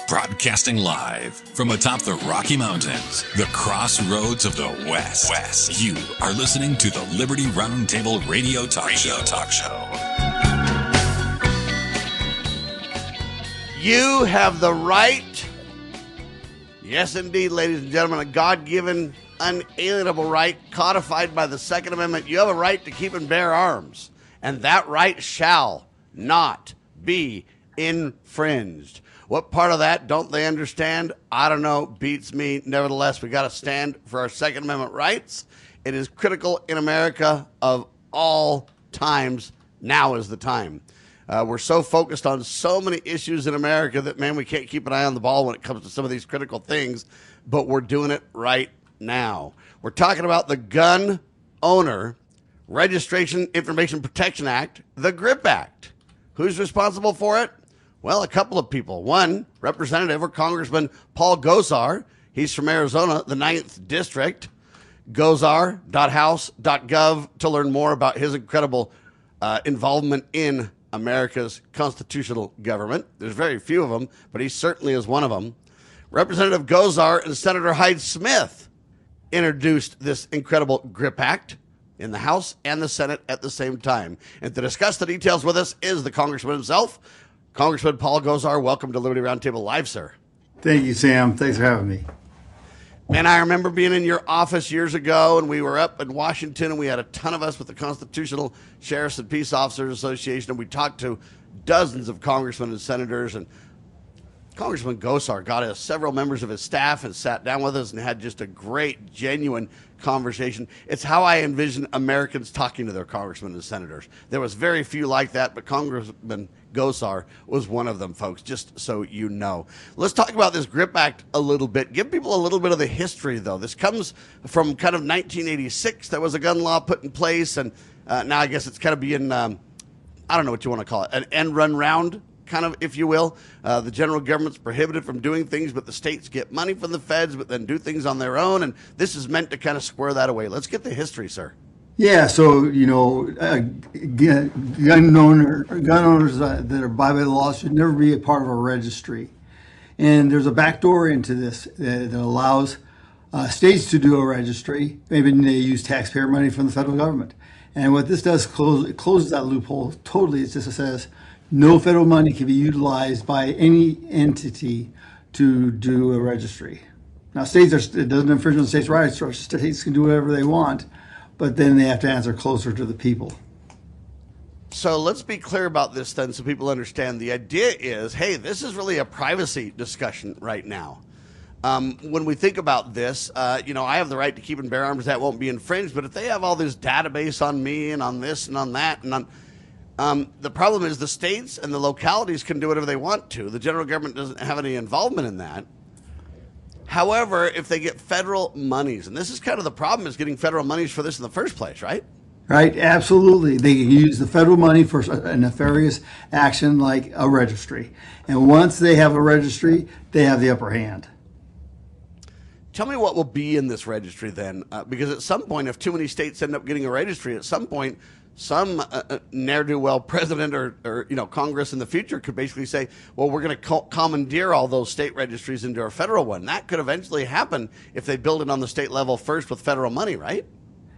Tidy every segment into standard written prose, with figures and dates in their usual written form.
Broadcasting live from atop the Rocky Mountains, the crossroads of the West. You are listening to the Liberty Roundtable Radio Talk Show. You have the right, yes indeed, ladies and gentlemen, a God-given, unalienable right codified by the Second Amendment. You have a right to keep and bear arms, and that right shall not be infringed. What part of that don't they understand? I don't know. Beats me. Nevertheless, we got to stand for our Second Amendment rights. It is critical in America of all times. Now is the time. We're so focused on so many issues in America that, man, we can't keep an eye on the ball when it comes to some of these critical things, but we're doing it right now. We're talking about the Gun Owner Registration Information Protection Act, the GRIP Act. Who's responsible for it? Well, a couple of people. One, Representative or Congressman Paul Gosar. He's from Arizona, the 9th District. Gosar.house.gov to learn more about his incredible involvement in America's constitutional government. There's very few of them, but he certainly is one of them. Representative Gosar and Senator Hyde Smith introduced this incredible GRIP Act in the House and the Senate at the same time. And to discuss the details with us is the Congressman himself, Congressman Paul Gosar. Welcome to Liberty Roundtable Live, sir. Thank you, Sam. Thanks for having me. Man, I remember being in your office years ago, and we were up in Washington, and we had a ton of us with the Constitutional Sheriffs and Peace Officers Association, and we talked to dozens of congressmen and senators, and Congressman Gosar got us several members of his staff and sat down with us and had just a great, genuine conversation. It's how I envision Americans talking to their congressmen and senators. There was very few like that, but Congressman Gosar was one of them, folks, just so you know. Let's talk about this GRIP Act a little bit. Give people a little bit of the history, though. This comes from kind of 1986. There was a gun law put in place, and now I guess it's kind of being, I don't know what you want to call it, an end run round, kind of, if you will. The general government's prohibited from doing things, but the states get money from the feds, but then do things on their own, and this is meant to kind of square that away. Let's get the history, sir. Yeah, so, gun owners that abide by the law should never be a part of a registry. And there's a backdoor into this that allows states to do a registry. Maybe they use taxpayer money from the federal government. And what this does, it closes that loophole totally. It just says no federal money can be utilized by any entity to do a registry. Now, it doesn't infringe on states' rights, or states can do whatever they want, but then they have to answer closer to the people. So let's be clear about this then so people understand. The idea is, hey, this is really a privacy discussion right now. When we think about this, I have the right to keep and bear arms. That won't be infringed. But if they have all this database on me and on this and on that and on, the problem is the states and the localities can do whatever they want to. The general government doesn't have any involvement in that. However, if they get federal monies, and this is kind of the problem, is getting federal monies for this in the first place, right? Right, absolutely. They can use the federal money for a nefarious action like a registry. And once they have a registry, they have the upper hand. Tell me what will be in this registry then, because at some point, if too many states end up getting a registry, at some point, some ne'er-do-well president or Congress in the future could basically say, well, we're going to commandeer all those state registries into a federal one. That could eventually happen if they build it on the state level first with federal money, right?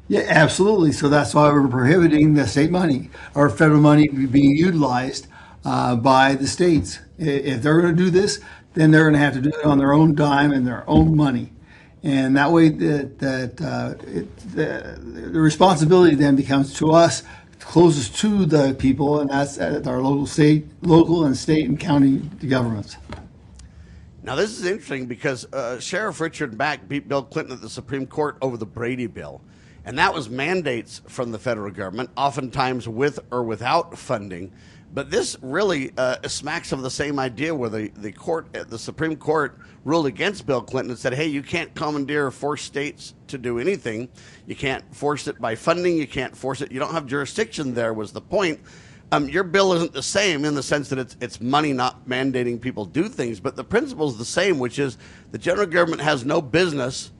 Yeah, absolutely. So that's why we're prohibiting the state money or federal money being utilized by the states. If they're going to do this, then they're going to have to do it on their own dime and their own money. And that way the responsibility then becomes to us, closest to the people, and that's at our local and state and county governments. Now, this is interesting because Sheriff Richard Mack beat Bill Clinton at the Supreme Court over the Brady bill. And that was mandates from the federal government, oftentimes with or without funding. But this really smacks of the same idea where the Supreme Court ruled against Bill Clinton and said, hey, you can't commandeer or force states to do anything. You can't force it by funding. You can't force it. You don't have jurisdiction there was the point. Your bill isn't the same in the sense that it's money not mandating people do things, but the principle is the same, which is the general government has no business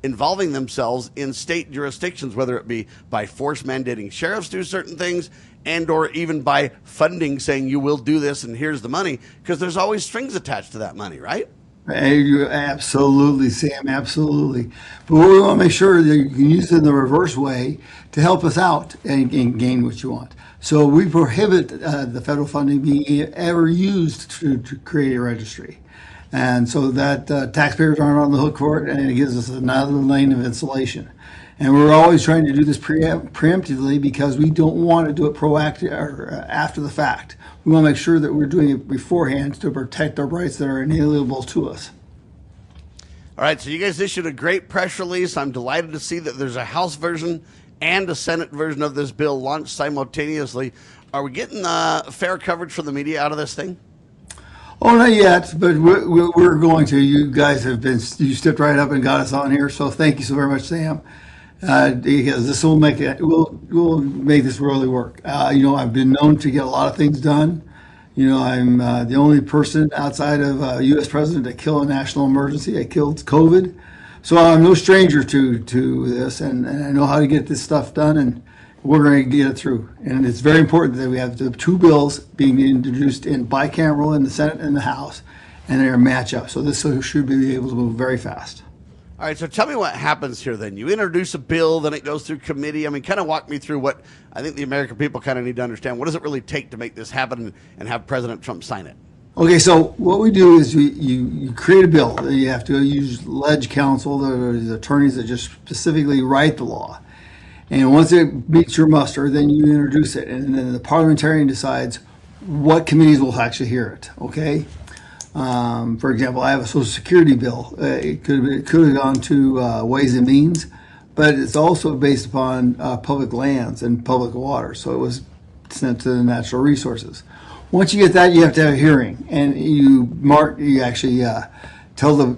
involving themselves in state jurisdictions, whether it be by force mandating sheriffs do certain things and or even by funding saying you will do this and here's the money, because there's always strings attached to that money, right? Absolutely, Sam, absolutely. But we want to make sure that you can use it in the reverse way to help us out and gain what you want. So we prohibit the federal funding being ever used to create a registry. And so that taxpayers aren't on the hook for it, and it gives us another lane of insulation. And we're always trying to do this preemptively because we don't want to do it proactive or after the fact. We want to make sure that we're doing it beforehand to protect our rights that are inalienable to us. All right, so you guys issued a great press release. I'm delighted to see that there's a House version and a Senate version of this bill launched simultaneously. Are we getting fair coverage from the media out of this thing? Oh, not yet, but we're going to. You guys you stepped right up and got us on here, so thank you so very much, Sam. Because this will make it, we'll make this really work. I've been known to get a lot of things done. I'm the only person outside of a U.S. president to kill a national emergency. I killed COVID, so I'm no stranger to this, and I know how to get this stuff done, and we're going to get it through. And it's very important that we have the two bills being introduced in bicameral in the Senate and the House, and they're a match up. So this should be able to move very fast. All right, so tell me what happens here then. You introduce a bill, then it goes through committee. I mean, kind of walk me through what I think the American people kind of need to understand. What does it really take to make this happen and have President Trump sign it? Okay, so what we do is you create a bill. You have to use ledge counsel, the attorneys that just specifically write the law. And once it meets your muster, then you introduce it. And then the parliamentarian decides what committees will actually hear it, okay? For example, I have a Social Security bill. It could have gone to Ways and Means, but it's also based upon public lands and public water. So it was sent to the Natural Resources. Once you get that, you have to have a hearing, and you actually tell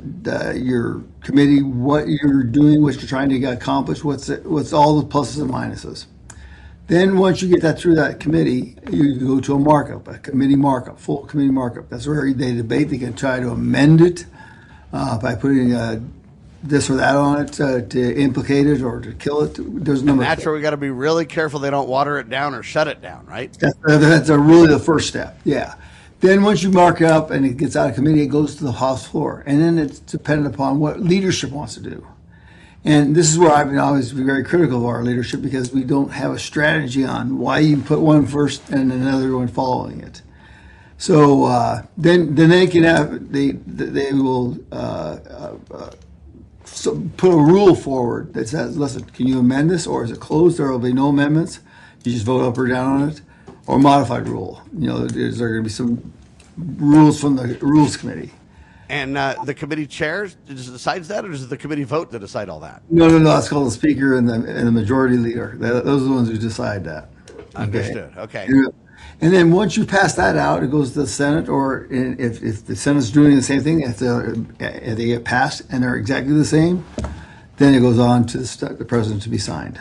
your committee what you're doing, what you're trying to accomplish, what's all the pluses and minuses. Then once you get that through that committee, you go to a markup, a committee markup, full committee markup. That's where they debate. They can try to amend it by putting this or that on it to implicate it or to kill it. There's no. That's where we got to be really careful they don't water it down or shut it down, right? That's really the first step. Yeah. Then once you mark it up and it gets out of committee, it goes to the House floor, and then it's dependent upon what leadership wants to do. And this is where I've been always very critical of our leadership, because we don't have a strategy on why you put one first and another one following it. So then they can they will put a rule forward that says, listen, can you amend this, or is it closed? There will be no amendments. You just vote up or down on it, or modified rule. Is there going to be some rules from the Rules Committee? And the committee chair decides that, or is it the committee vote to decide all that? No. That's called the speaker and the majority leader. Those are the ones who decide that. Understood. Okay. And then once you pass that out, it goes to the Senate, or if the Senate's doing the same thing, if they get passed and they're exactly the same, then it goes on to the president to be signed.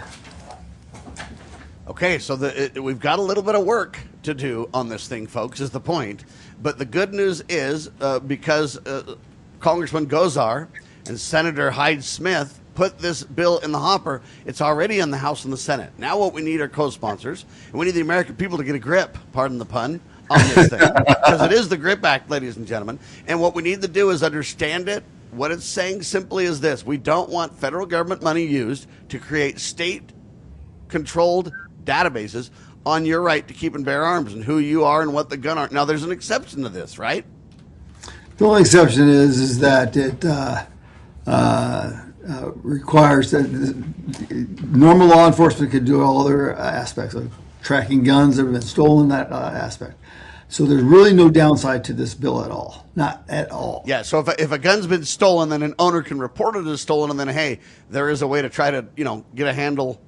Okay, so we've got a little bit of work to do on this thing, folks, is the point. But the good news is because Congressman Gosar and Senator Hyde-Smith put this bill in the hopper, it's already in the House and the Senate. Now what we need are co-sponsors, and we need the American people to get a grip, pardon the pun, on this thing. Because it is the GRIP Act, ladies and gentlemen. And what we need to do is understand it. What it's saying simply is this: we don't want federal government money used to create state-controlled databases on your right to keep and bear arms and who you are and what the gun are. Now, there's an exception to this, right? The only exception is that it requires that normal law enforcement could do all other aspects of tracking guns that have been stolen, that aspect. So there's really no downside to this bill at all. Not at all. Yeah, so if a gun's been stolen, then an owner can report it as stolen, and then, hey, there is a way to try to, get a handle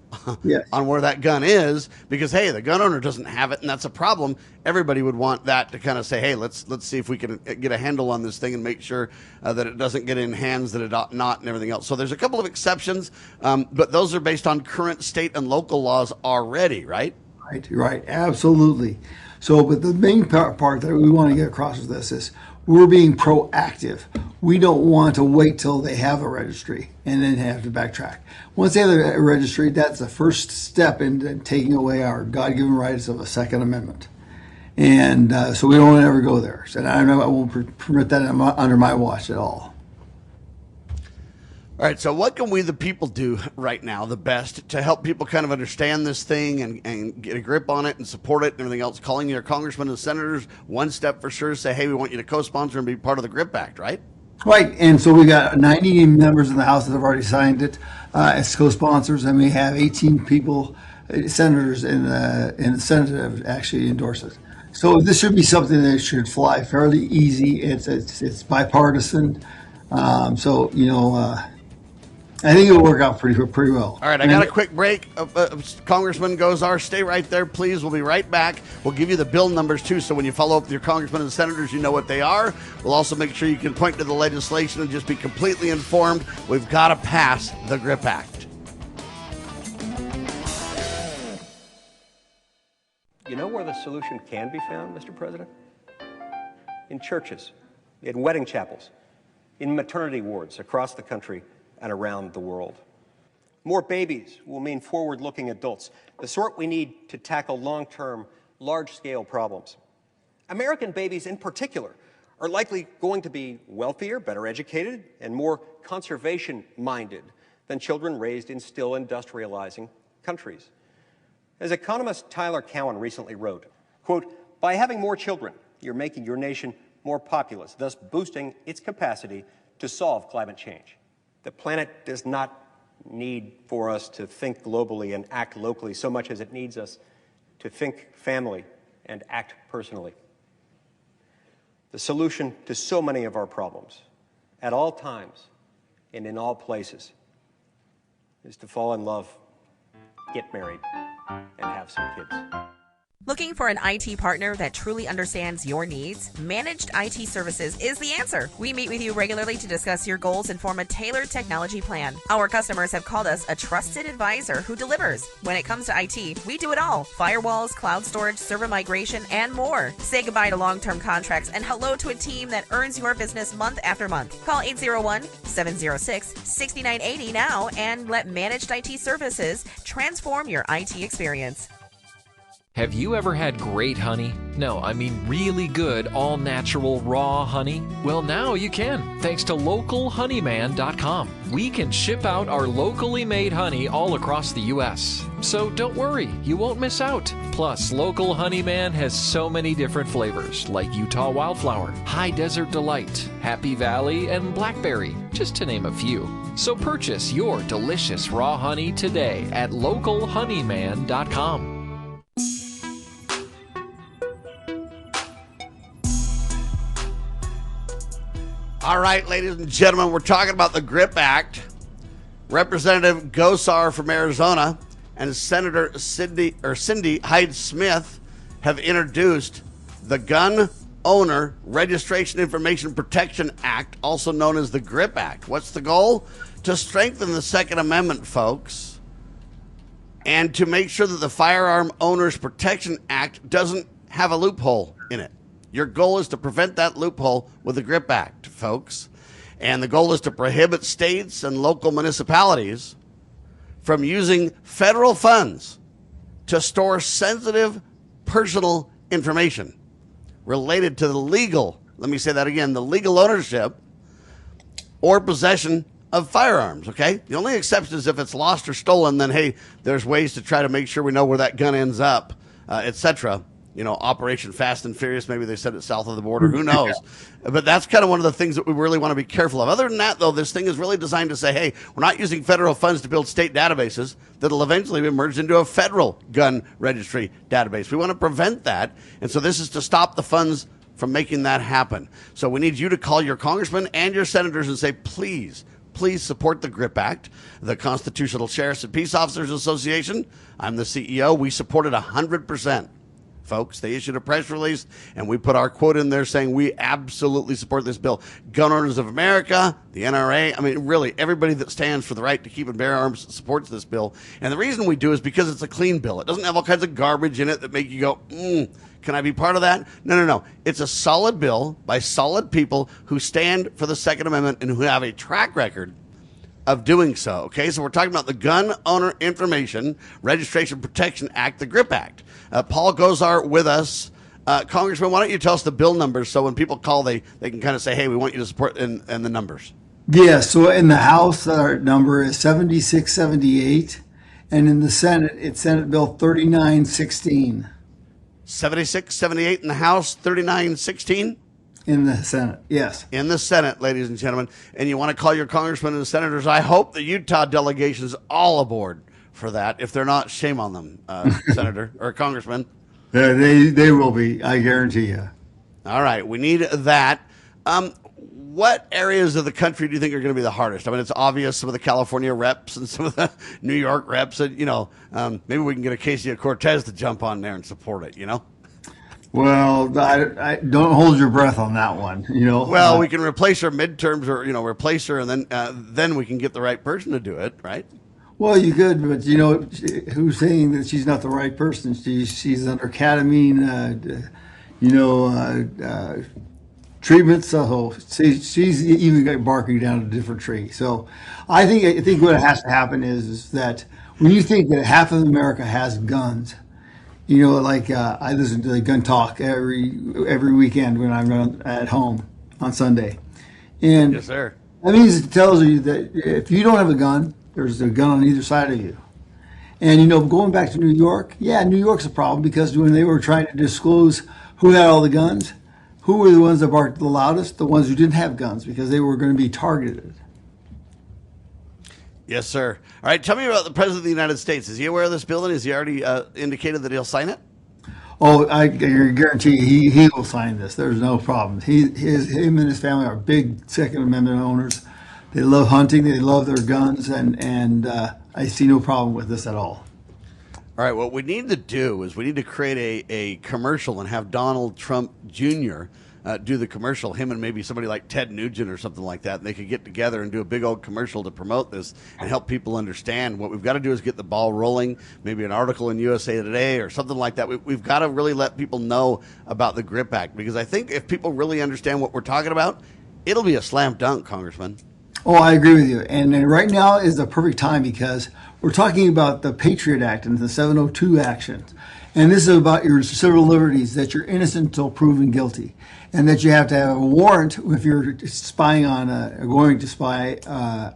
yes. on where that gun is, because, hey, the gun owner doesn't have it, and that's a problem. Everybody would want that to kind of say, hey, let's see if we can get a handle on this thing and make sure that it doesn't get in hands that it ought not and everything else. So there's a couple of exceptions, but those are based on current state and local laws already, right? Right, absolutely. So, but the main part that we want to get across with this is We're being proactive. We don't want to wait till they have a registry and then have to backtrack. Once they have a registry, that's the first step in taking away our God-given rights of a Second Amendment. And so we don't ever go there. So I won't permit that under my watch at all. All right, so what can we, the people, do right now the best to help people kind of understand this thing and get a grip on it and support it and everything else? Calling your congressmen and senators, one step for sure, say, hey, we want you to co-sponsor and be part of the GRIP Act, right? Right, and so we got 90 members in the House that have already signed it as co-sponsors, and we have 18 people, senators in the Senate that have actually endorsed it. So this should be something that should fly fairly easy. It's bipartisan, so I think it'll work out pretty well. All right, I got a quick break. Congressman Gosar, stay right there, please. We'll be right back. We'll give you the bill numbers, too, so when you follow up with your congressmen and senators, you know what they are. We'll also make sure you can point to the legislation and just be completely informed. We've got to pass the GRIP Act. You know where the solution can be found, Mr. President? In churches, in wedding chapels, in maternity wards across the country and around the world. More babies will mean forward-looking adults, the sort we need to tackle long-term, large-scale problems. American babies in particular are likely going to be wealthier, better educated, and more conservation-minded than children raised in still industrializing countries. As economist Tyler Cowen recently wrote, quote, "By having more children, you're making your nation more populous, thus boosting its capacity to solve climate change. The planet does not need for us to think globally and act locally so much as it needs us to think family and act personally. The solution to so many of our problems, at all times and in all places, is to fall in love, get married, and have some kids." Looking for an IT partner that truly understands your needs? Managed IT Services is the answer. We meet with you regularly to discuss your goals and form a tailored technology plan. Our customers have called us a trusted advisor who delivers. When it comes to IT, we do it all. Firewalls, cloud storage, server migration, and more. Say goodbye to long-term contracts and hello to a team that earns your business month after month. Call 801-706-6980 now and let Managed IT Services transform your IT experience. Have you ever had great honey? No, I mean really good, all-natural, raw honey? Well, now you can, thanks to localhoneyman.com. We can ship out our locally made honey all across the U.S. So don't worry, you won't miss out. Plus, Local Honeyman has so many different flavors, like Utah Wildflower, High Desert Delight, Happy Valley, and Blackberry, just to name a few. So purchase your delicious raw honey today at localhoneyman.com. All right, ladies and gentlemen, we're talking about the GRIP Act. Representative Gosar from Arizona and Senator Cindy Hyde-Smith have introduced the Gun Owner Registration Information Protection Act, also known as the GRIP Act. What's the goal? To strengthen the Second Amendment, folks, and to make sure that the Firearm Owners Protection Act doesn't have a loophole in it. Your goal is to prevent that loophole with the GRIP Act, folks. And the goal is to prohibit states and local municipalities from using federal funds to store sensitive personal information related to the legal, let me say that again, the legal ownership or possession of firearms, okay? The only exception is if it's lost or stolen, then, hey, there's ways to try to make sure we know where that gun ends up, etc. You know, Operation Fast and Furious, maybe they said it south of the border, who knows? But that's kind of one of the things that we really want to be careful of. Other than that, though, this thing is really designed to say, hey, we're not using federal funds to build state databases that'll eventually be merged into a federal gun registry database. We want to prevent that, and so this is to stop the funds from making that happen. So we need you to call your congressmen and your senators and say, please support the GRIP Act, the Constitutional Sheriffs and Peace Officers Association. I'm the CEO. We support it 100%. folks. They issued a press release, and we put our quote in there saying we absolutely support this bill. Gun Owners of America, the NRA, I mean, really, everybody that stands for the right to keep and bear arms supports this bill. And the reason we do is because it's a clean bill. It doesn't have all kinds of garbage in it that make you go, can I be part of that? No. It's a solid bill by solid people who stand for the Second Amendment and who have a track record of doing so. Okay, so we're talking about the Gun Owner Information Registration Protection Act, the GRIP Act. Paul Gosar with us. Congressman, why don't you tell us the bill numbers so when people call, they can kind of say, hey, we want you to support and the numbers. Yeah, so in the House, our number is 7678, and in the Senate, it's Senate Bill 3916. 7678 in the House, 3916? In the Senate, yes. In the Senate, ladies and gentlemen. And you want to call your congressmen and senators. I hope the Utah delegation is all aboard for that. If they're not, shame on them, Senator or Congressman. They will be, I guarantee you. All right, we need that. What areas of the country do you think are going to be the hardest? I mean, it's obvious some of the California reps and some of the New York reps. And, maybe we can get a Ocasio-Cortez to jump on there and support it, Well, I don't hold your breath on that one. Well, we can replace her midterms, or replace her, and then we can get the right person to do it, right? Well, you could, but who's saying that she's not the right person? She's under ketamine, treatments. So she's even barking down a different tree. So I think what has to happen is that when you think that half of America has guns. I listen to the gun talk every weekend when I'm at home on Sunday. And yes, sir. That means it tells you that if you don't have a gun, there's a gun on either side of you. And, going back to New York, New York's a problem because when they were trying to disclose who had all the guns, who were the ones that barked the loudest? The ones who didn't have guns because they were going to be targeted. Yes, sir. All right, tell me about the President of the United States. Is he aware of this bill, and has he already indicated that he'll sign it? Oh, I guarantee you he will sign this. There's no problem. Him and his family are big Second Amendment owners. They love hunting. They love their guns, and I see no problem with this at all. All right, what we need to do is we need to create a commercial and have Donald Trump Jr. Do the commercial, him and maybe somebody like Ted Nugent or something like that, and they could get together and do a big old commercial to promote this and help people understand. What we've got to do is get the ball rolling, maybe an article in USA Today or something like that. We've got to really let people know about the GRIP Act, because I think if people really understand what we're talking about, it'll be a slam dunk, Congressman. Oh, I agree with you. And right now is the perfect time because we're talking about the Patriot Act and the 702 actions. And this is about your civil liberties, that you're innocent until proven guilty, and that you have to have a warrant if you're spying on going to spy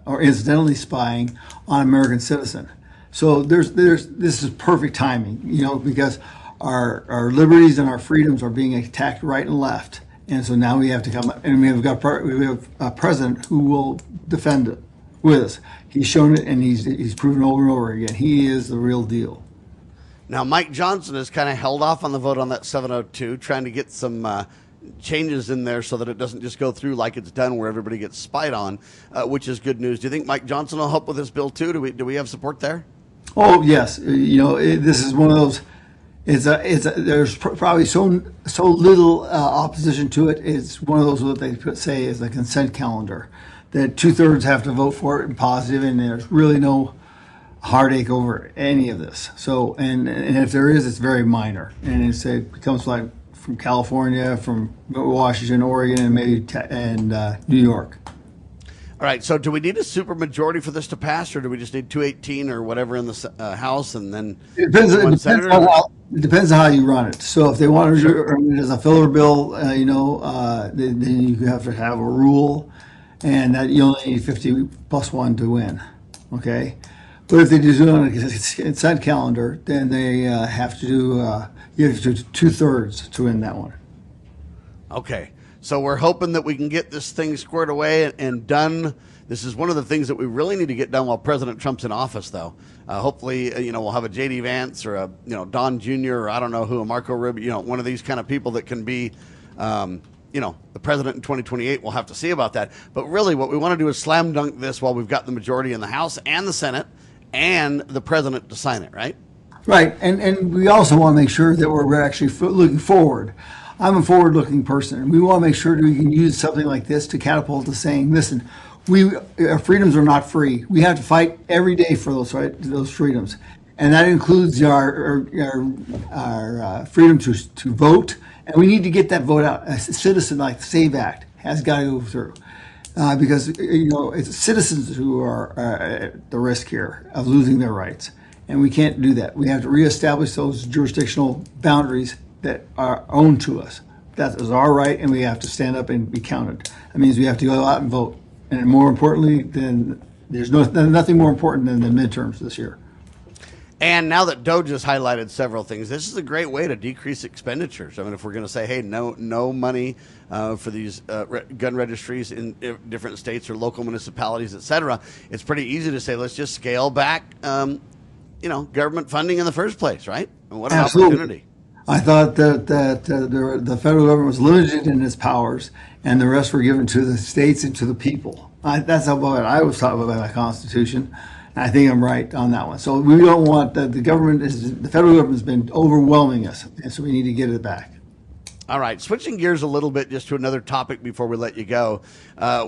or incidentally spying on an American citizen. So this is perfect timing, because our liberties and our freedoms are being attacked right and left. And so now we have to come, and we have a president who will defend it with us. He's shown it, and he's proven over and over again. He is the real deal. Now, Mike Johnson has kind of held off on the vote on that 702, trying to get some changes in there so that it doesn't just go through like it's done, where everybody gets spied on, which is good news. Do you think Mike Johnson will help with this bill too? Do we have support there? Oh yes, this is one of those. There's probably so little opposition to it. It's one of those what they say is a consent calendar, that 2/3 have to vote for it and positive, and there's really no heartache over any of this. So, and if there is, it's very minor, and it comes like from California, from Washington, Oregon, and maybe New York. All right. So, do we need a supermajority for this to pass, or do we just need 218 or whatever in the House, and then it depends on how you run it. So, if they want to run it as a filler bill, then you have to have a rule, and that you only need 50 plus 1 to win. Okay. But if they do it on a consent calendar, then they have to do you have to do 2/3 to win that one. Okay, so we're hoping that we can get this thing squared away and done. This is one of the things that we really need to get done while President Trump's in office, though. Hopefully, we'll have a J.D. Vance or a Don Jr. or I don't know who, a Marco Rubio, one of these kind of people that can be. The president in 2028, we'll have to see about that. But really, what we want to do is slam dunk this while we've got the majority in the House and the Senate and the president to sign it, right? Right, and we also want to make sure that we're actually looking forward. I'm a forward-looking person, and we want to make sure that we can use something like this to catapult to saying, listen, our freedoms are not free. We have to fight every day for those freedoms, and that includes our freedom to vote, and we need to get that vote out. A citizen like the SAVE Act has got to go through. Because it's citizens who are at the risk here of losing their rights, and we can't do that. We have to reestablish those jurisdictional boundaries that are owned to us. That is our right, and we have to stand up and be counted. That means we have to go out and vote, and more importantly, there's nothing more important than the midterms this year. And now that Doge has highlighted several things, this is a great way to decrease expenditures. I mean, if we're going to say, hey, no money for these gun registries in different states or local municipalities, et cetera, it's pretty easy to say, let's just scale back, government funding in the first place, right? And what an opportunity. I thought that the federal government was limited in its powers, and the rest were given to the states and to the people. That's how I was taught by my Constitution. I think I'm right on that one. So we don't want the federal government has been overwhelming us, and so we need to get it back. All right, switching gears a little bit just to another topic before we let you go.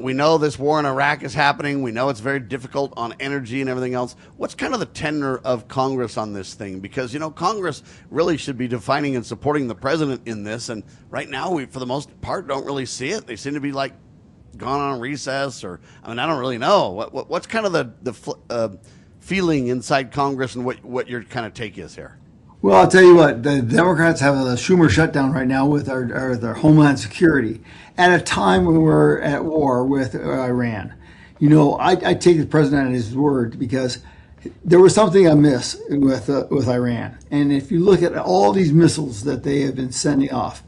We know this war in Iraq is happening. We know it's very difficult on energy and everything else. What's kind of the tenor of Congress on this thing? Because, Congress really should be defining and supporting the president in this. And right now, we, for the most part, don't really see it. They seem to be like gone on recess, or I don't really know. What's kind of the feeling inside Congress, and what your kind of take is here? Well, I'll tell you what, the Democrats have a Schumer shutdown right now with their Homeland Security at a time when we're at war with Iran. I take the president at his word, because there was something amiss with Iran. And if you look at all these missiles that they have been sending off,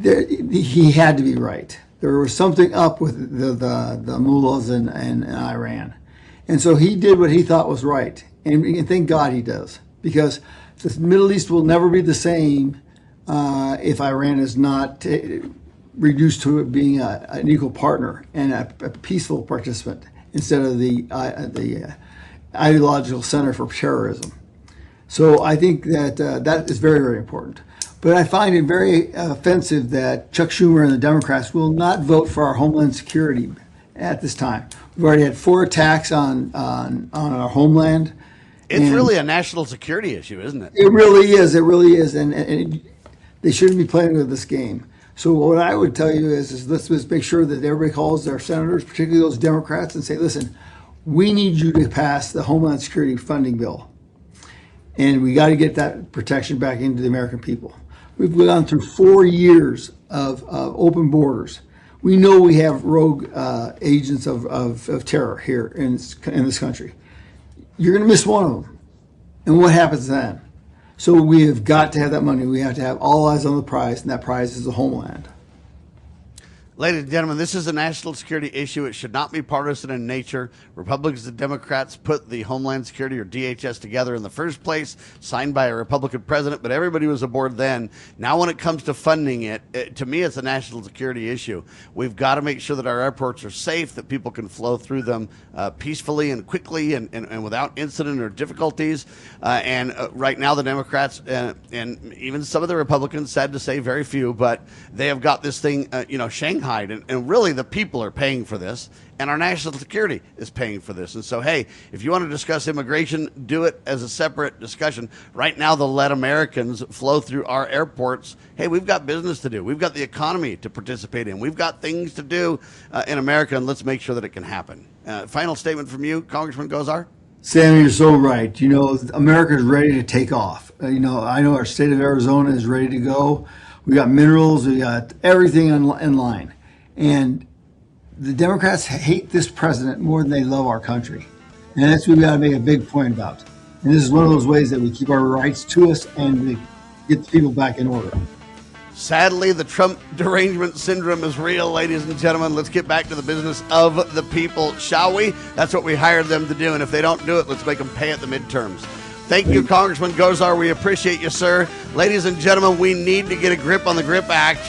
he had to be right. There was something up with the mullahs in Iran. And so he did what he thought was right. And thank God he does, because the Middle East will never be the same if Iran is not reduced to being an equal partner and a peaceful participant instead of the ideological center for terrorism. So I think that that is very, very important. But I find it very offensive that Chuck Schumer and the Democrats will not vote for our Homeland Security at this time. We've already had 4 attacks on our homeland. It's really a national security issue, isn't it? It really is. It really is. And they shouldn't be playing with this game. So what I would tell you is let's just make sure that everybody calls their senators, particularly those Democrats, and say, listen, we need you to pass the Homeland Security funding bill. And we got to get that protection back into the American people. We've gone through 4 years of open borders. We know we have rogue agents of terror here in this country. You're going to miss one of them. And what happens then? So we have got to have that money. We have to have all eyes on the prize, and that prize is the homeland. Ladies and gentlemen, this is a national security issue. It should not be partisan in nature. Republicans and Democrats put the Homeland Security, or DHS, together in the first place, signed by a Republican president, but everybody was aboard then. Now when it comes to funding it, to me, it's a national security issue. We've got to make sure that our airports are safe, that people can flow through them peacefully and quickly and without incident or difficulties. Right now, the Democrats and even some of the Republicans, sad to say, very few, but they have got this thing, Shanghai. And really, the people are paying for this, and our national security is paying for this. And so, hey, if you want to discuss immigration, do it as a separate discussion. Right now, they'll let Americans flow through our airports. Hey, we've got business to do. We've got the economy to participate in. We've got things to do in America, and let's make sure that it can happen. Final statement from you, Congressman Gosar? Sam, you're so right. America is ready to take off. I know our state of Arizona is ready to go. We got minerals. We got everything in line. And the Democrats hate this president more than they love our country. And that's what we got to make a big point about. And this is one of those ways that we keep our rights to us and we get the people back in order. Sadly, the Trump derangement syndrome is real, ladies and gentlemen. Let's get back to the business of the people, shall we? That's what we hired them to do. And if they don't do it, let's make them pay at the midterms. Thank you, Congressman Gosar. We appreciate you, sir. Ladies and gentlemen, we need to get a grip on the GRIP Act,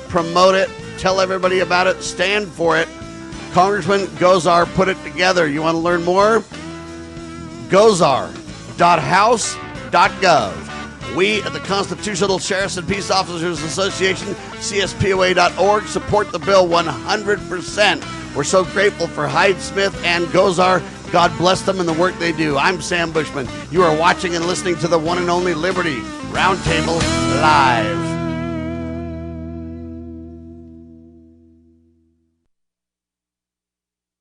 promote it, tell everybody about it, stand for it. Congressman Gosar put it together. You want to learn more? Gosar.house.com. CSPOA.gov. We at the Constitutional Sheriffs and Peace Officers Association, CSPOA.org, support the bill 100%. We're so grateful for Hyde Smith and Gosar. God bless them and the work they do. I'm Sam Bushman. You are watching and listening to the one and only Liberty Roundtable Live.